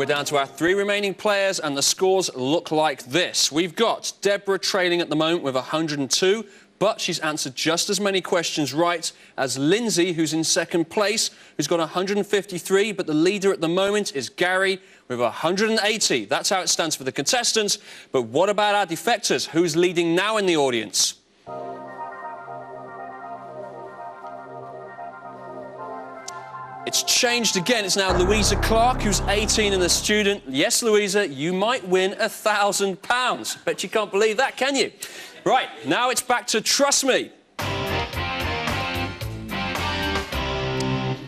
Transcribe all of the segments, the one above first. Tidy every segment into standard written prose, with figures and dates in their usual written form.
we're down to our 3 remaining players, and the scores look like this. We've got Deborah trailing at the moment with 102, but she's answered just as many questions right as Lindsay, who's in second place, who's got 153, but the leader at the moment is Gary with 180. That's how it stands for the contestants. But what about our defectors? Who's leading now in the audience? It's changed again. It's now Louisa Clark, who's 18 and a student. Yes, Louisa, you might win £1,000. Bet you can't believe that, can you? Right, now it's back to Trust Me.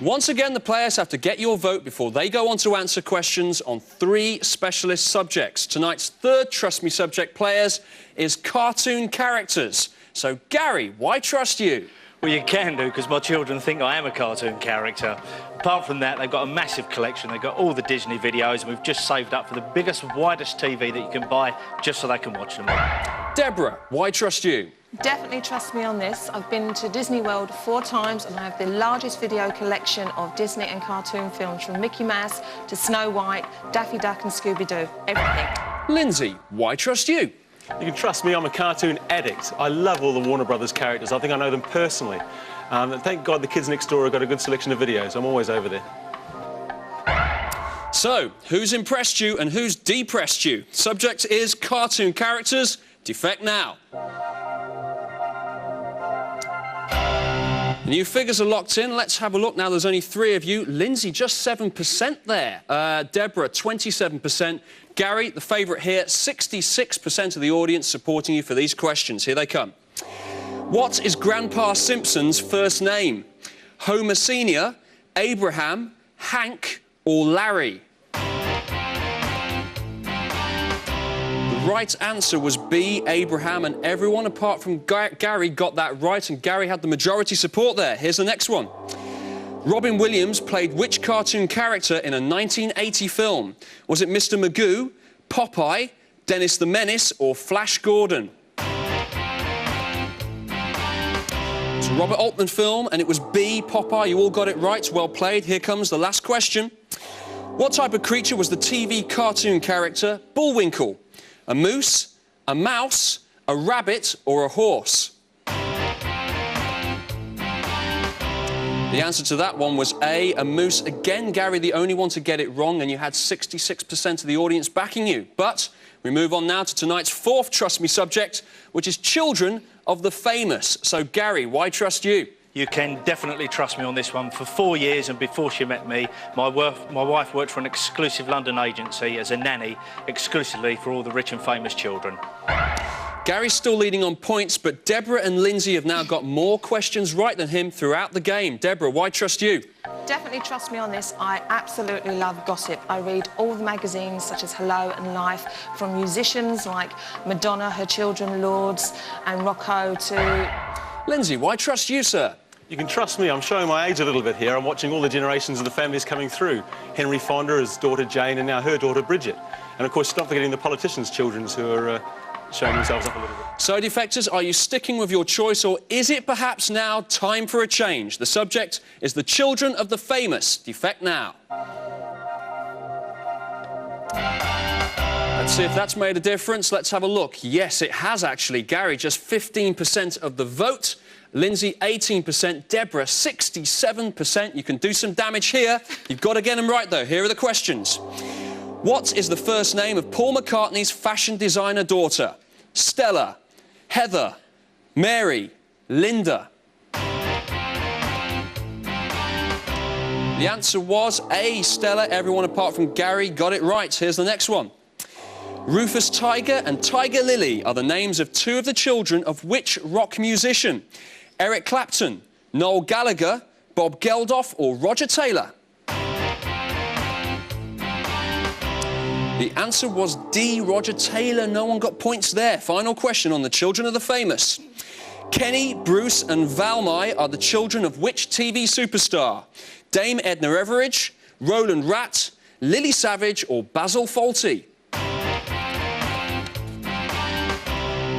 Once again, the players have to get your vote before they go on to answer questions on 3 specialist subjects. Tonight's 3rd Trust Me subject, players, is cartoon characters. So, Gary, why trust you? Well, you can do, because my children think I am a cartoon character. Apart from that, they've got a massive collection. They've got all the Disney videos, and we've just saved up for the biggest, widest TV that you can buy, just so they can watch them all. Deborah, why trust you? Definitely trust me on this. I've been to Disney World 4 times, and I have the largest video collection of Disney and cartoon films, from Mickey Mouse to Snow White, Daffy Duck and Scooby-Doo, everything. Lindsay, why trust you? You can trust me, I'm a cartoon addict. I love all the Warner Brothers characters. I think I know them personally. Thank God the kids next door have got a good selection of videos. I'm always over there. So, who's impressed you and who's depressed you? Subject is cartoon characters. Defect now. The new figures are locked in. Let's have a look now. There's only 3 of you. Lindsay, just 7% there. Deborah, 27%. Gary, the favourite here, 66% of the audience supporting you for these questions. Here they come. What is Grandpa Simpson's first name? Homer Sr., Abraham, Hank or Larry? The right answer was B, Abraham, and everyone apart from Gary got that right, and Gary had the majority support there. Here's the next one. Robin Williams played which cartoon character in a 1980 film? Was it Mr. Magoo, Popeye, Dennis the Menace or Flash Gordon? It's a Robert Altman film, and it was B, Popeye. You all got it right. Well played. Here comes the last question. What type of creature was the TV cartoon character Bullwinkle? A moose, a mouse, a rabbit or a horse? The answer to that one was A, a moose. Again, Gary, the only one to get it wrong, and you had 66% of the audience backing you. But we move on now to tonight's 4th Trust Me subject, which is children of the famous. So, Gary, why trust you? You can definitely trust me on this one. For 4 years, and before she met me, my wife worked for an exclusive London agency as a nanny, exclusively for all the rich and famous children. Gary's still leading on points, but Deborah and Lindsay have now got more questions right than him throughout the game. Deborah, why trust you? Definitely trust me on this. I absolutely love gossip. I read all the magazines, such as Hello and Life, from musicians like Madonna, her children, Lords and Rocco to... Lindsay, why trust you, sir? You can trust me, I'm showing my age a little bit here. I'm watching all the generations of the families coming through. Henry Fonda, his daughter Jane, and now her daughter Bridget. And, of course, not forgetting the politicians' children who are showing themselves up a little bit. So, defectors, are you sticking with your choice, or is it perhaps now time for a change? The subject is the children of the famous. Defect now. Let's see if that's made a difference. Let's have a look. Yes, it has, actually. Gary, just 15% of the vote. Lindsay, 18%. Deborah, 67%. You can do some damage here. You've got to get them right, though. Here are the questions. What is the first name of Paul McCartney's fashion designer daughter? Stella, Heather, Mary, Linda. The answer was A, Stella. Everyone apart from Gary got it right. Here's the next one. Rufus Tiger and Tiger Lily are the names of 2 of the children of which rock musician? Eric Clapton, Noel Gallagher, Bob Geldof or Roger Taylor? The answer was D, Roger Taylor. No one got points there. Final question on the children of the famous. Kenny, Bruce and Valmai are the children of which TV superstar? Dame Edna Everage, Roland Ratt, Lily Savage or Basil Fawlty?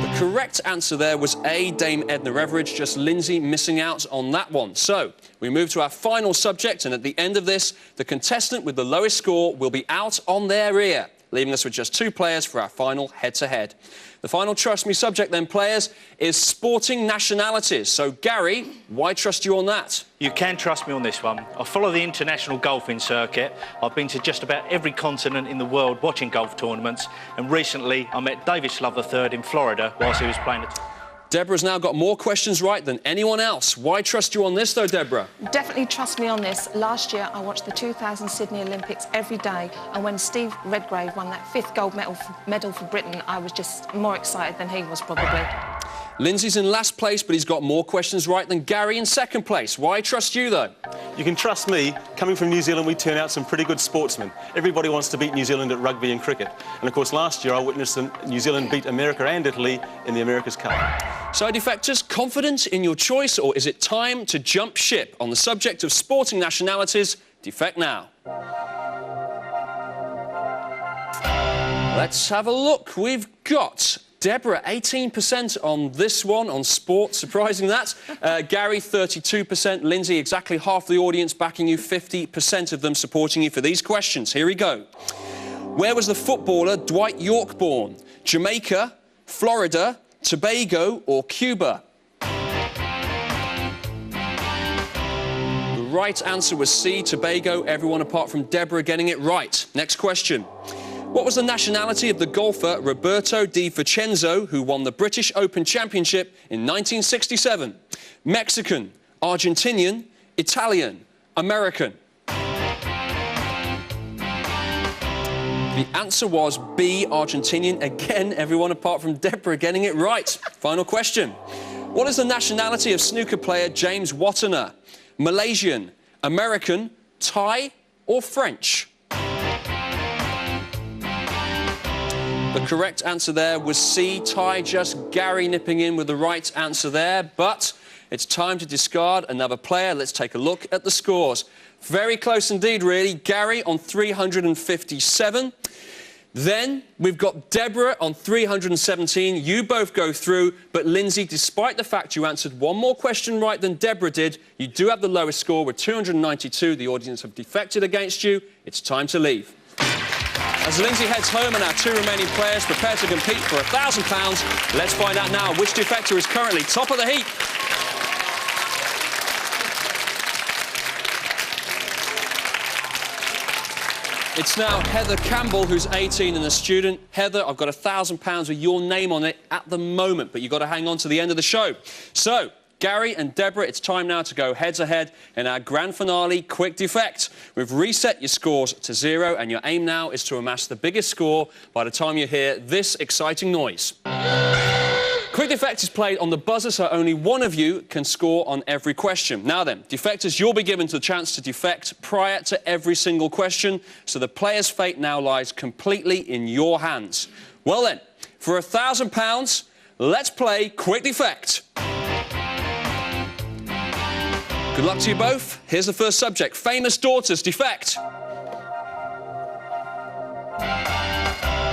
The correct answer there was A, Dame Edna Everage. Just Lindsay missing out on that one. So, we move to our final subject, and at the end of this, the contestant with the lowest score will be out on their ear, leaving us with just 2 players for our final head-to-head. The final Trust Me subject, then, players, is sporting nationalities. So, Gary, why trust you on that? You can trust me on this one. I follow the international golfing circuit. I've been to just about every continent in the world watching golf tournaments, and recently I met David Love III in Florida whilst he was playing at... Deborah's now got more questions right than anyone else. Why trust you on this, though, Deborah? Definitely trust me on this. Last year, I watched the 2000 Sydney Olympics every day, and when Steve Redgrave won that 5th gold medal for Britain, I was just more excited than he was, probably. Lindsay's in last place, but he's got more questions right than Gary in second place. Why trust you, though? You can trust me. Coming from New Zealand, we turn out some pretty good sportsmen. Everybody wants to beat New Zealand at rugby and cricket. And, of course, last year I witnessed New Zealand beat America and Italy in the America's Cup. So, defectors, confident in your choice, or is it time to jump ship on the subject of sporting nationalities? Defect now. Let's have a look. We've got Deborah, 18% on this one, on sport, surprising that. Gary, 32%. Lindsay, exactly half the audience backing you, 50% of them supporting you for these questions. Here we go. Where was the footballer Dwight York born? Jamaica, Florida, Tobago or Cuba? The right answer was C, Tobago. Everyone apart from Deborah getting it right. Next question. What was the nationality of the golfer Roberto Di Vincenzo, who won the British Open Championship in 1967? Mexican, Argentinian, Italian, American? The answer was B, Argentinian. Again, everyone apart from Deborah getting it right. Final question. What is the nationality of snooker player James Wattener? Malaysian, American, Thai or French? The correct answer there was C, Thai. Just Gary nipping in with the right answer there. But it's time to discard another player. Let's take a look at the scores. Very close indeed, really. Gary on 357. Then we've got Deborah on 317. You both go through, but Lindsay, despite the fact you answered one more question right than Deborah did, you do have the lowest score with 292. The audience have defected against you. It's time to leave. As Lindsay heads home and our 2 remaining players prepare to compete for £1,000, let's find out now which defector is currently top of the heap. It's now Heather Campbell, who's 18 and a student. Heather, I've got £1,000 with your name on it at the moment, but you've got to hang on to the end of the show. So, Gary and Deborah, it's time now to go head-to-head in our grand finale Quick Defect. We've reset your scores to 0, and your aim now is to amass the biggest score by the time you hear this exciting noise. Quick Defect is played on the buzzer, so only one of you can score on every question. Now then, defectors, you'll be given the chance to defect prior to every single question, so the player's fate now lies completely in your hands. Well then, for £1,000, let's play Quick Defect. Good luck to you both. Here's the first subject. Famous daughters, defect.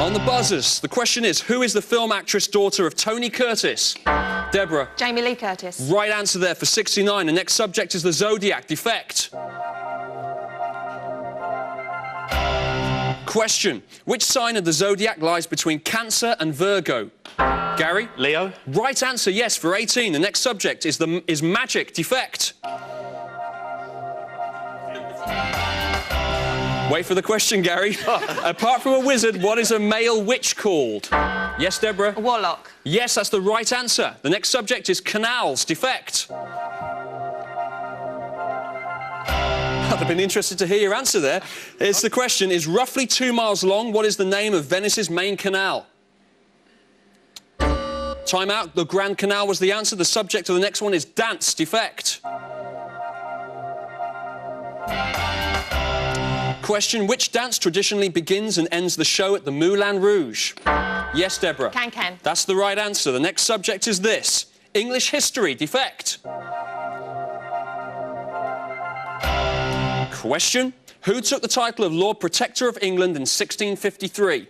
On the buzzers, the question is, who is the film actress daughter of Tony Curtis? Deborah. Jamie Lee Curtis. Right answer there for 69. The next subject is the Zodiac, defect. Question. Which sign of the Zodiac lies between Cancer and Virgo? Gary? Leo. Right answer, yes, for 18. The next subject is magic, defect. Wait for the question, Gary. Apart from a wizard, what is a male witch called? Yes, Deborah? A warlock. Yes, that's the right answer. The next subject is canals, defect. I'd have been interested to hear your answer there. It's the question, is roughly 2 miles long. What is the name of Venice's main canal? Time out. The Grand Canal was the answer. The subject of the next one is dance, defect. Question, which dance traditionally begins and ends the show at the Moulin Rouge? Yes, Deborah. Can-can. That's the right answer. The next subject is this. English history, defect. Question, who took the title of Lord Protector of England in 1653?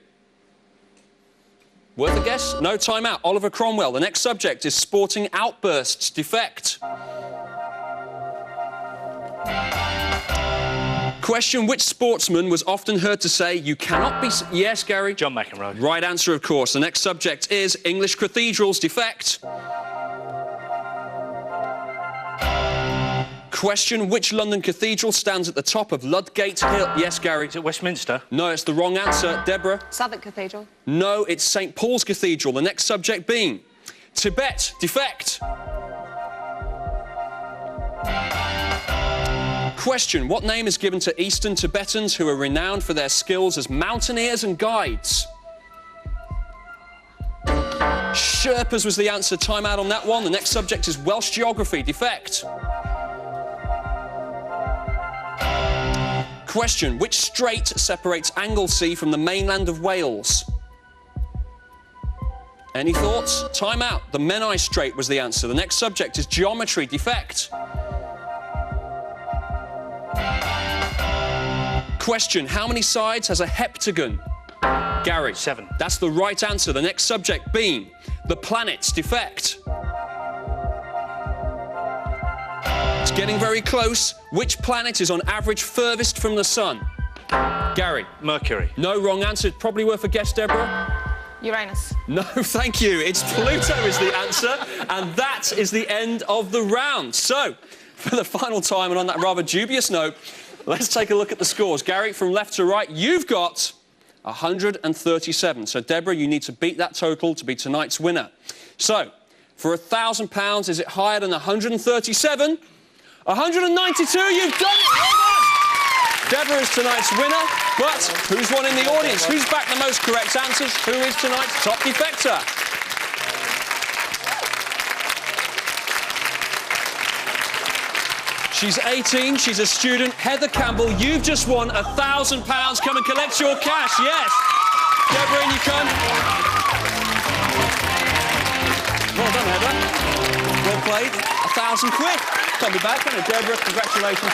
Worth a guess? No, time out. Oliver Cromwell. The next subject is sporting outbursts, defect. Question, which sportsman was often heard to say, you cannot be... Yes, Gary? John McEnroe. Right answer, of course. The next subject is English cathedrals defect. Question, which London cathedral stands at the top of Ludgate Hill? Yes, Gary? Is it Westminster? No, it's the wrong answer. Deborah? Southwark Cathedral. No, it's St Paul's Cathedral. The next subject being Tibet defect. Question, what name is given to Eastern Tibetans who are renowned for their skills as mountaineers and guides? Sherpas was the answer. Time out on that one. The next subject is Welsh geography defect. Question, which strait separates Anglesey from the mainland of Wales? Any thoughts? Time out. The Menai Strait was the answer. The next subject is geometry defect. Question, how many sides has a heptagon? Gary? 7. That's the right answer. The next subject being the planets defect. It's getting very close. Which planet is on average furthest from the sun? Gary? Mercury. No, wrong answer. Probably worth a guess, Deborah? Uranus. No, thank you. It's Pluto is the answer, and that is the end of the round. So, for the final time, and on that rather dubious note, let's take a look at the scores. Gary, from left to right, you've got 137. So, Deborah, you need to beat that total to be tonight's winner. So, for £1,000, is it higher than 137? 192, you've done it! Well done! Deborah is tonight's winner, but who's won in the audience? Who's backed the most correct answers? Who is tonight's top defector? She's 18, she's a student. Heather Campbell, you've just won £1,000. Come and collect your cash, yes. Deborah, in you come. Well done, Heather. Well played. £1,000. Can't be bad, can it? Deborah, congratulations.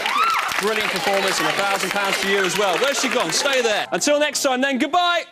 Brilliant performance and £1,000 to you as well. Where's she gone? Stay there. Until next time then, goodbye.